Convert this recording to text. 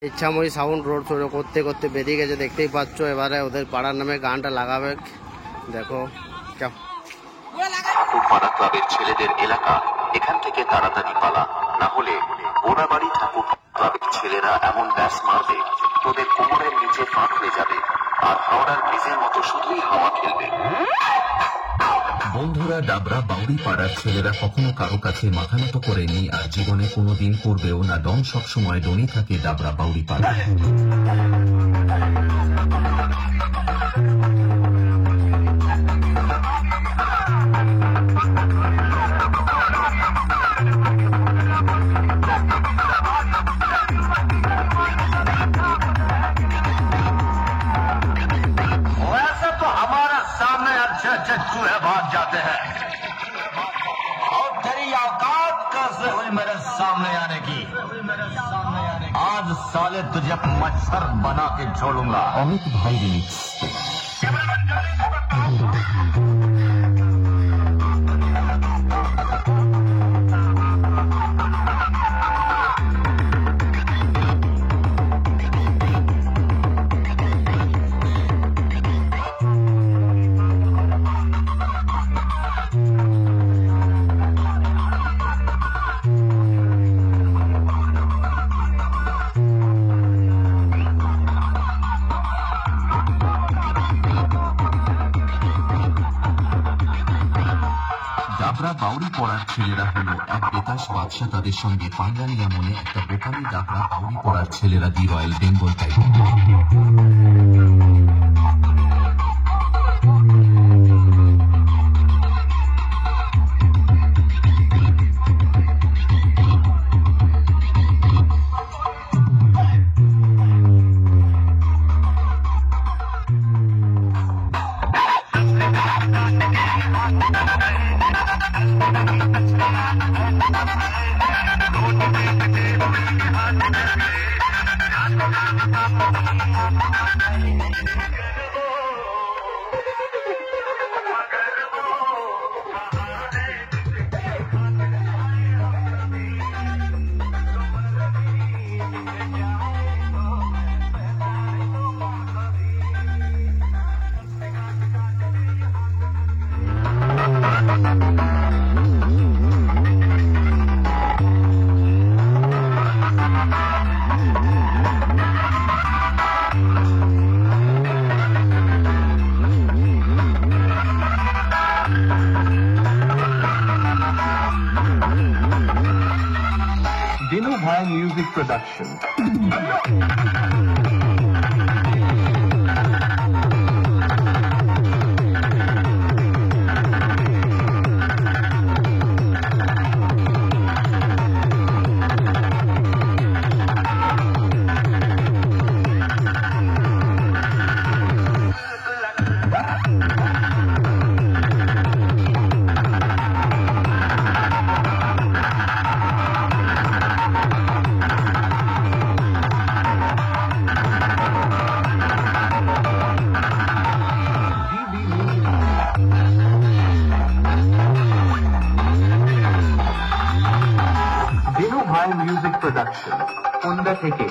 ইচ্ছাময়ী sound road show করতে করতে বেরিয়ে গেছে, দেখতেই পাচ্ছ। এবারে ওদের পাড়ার নামে গানটা লাগাবে, দেখো। ঠাকুরপাড়া ক্লাবের ছেলেদের এলাকা, এখান থেকে তাড়াতাড়ি পালা, না হলে বোরাবাড়ি ঠাকুর ক্লাবের ছেলেরা এমন ব্যাস মারবে তোদের কোমরের নিচে ফাঁক হয়ে যাবে, আর হাওড়ার ব্রিজের মতো শুধুই হাওয়া খেলবে। বন্ধুরা, ডাবরা বাউরি পাড়ার ছেলেরা কখনো কারো কাছে মাথা নত করেনি, আর জীবনে কোনোদিন করবেও না। ডন সবসময় ডনই থাকে ডাবরা বাউরি পাড়া। चूहे भाग जाते हैं और तेरी औकात कैसे हुई मेरे सामने आने की? आज साले तुझे मच्छर बना के छोड़ूंगा। अमित भाई रिमिक्स। ডাবরা বাউরি পড়ার ছেলেরা হলো এক বেতাস বাদশা, তাদের সঙ্গে পাঙ্গা নিয়ে মনে একটা বোকামি। ডাবরা বাউরি পড়ার ছেলেরা the royal Bengal tiger. Dinu Bhai Music Production. Dinu Bhai Music Production. Onda Theke.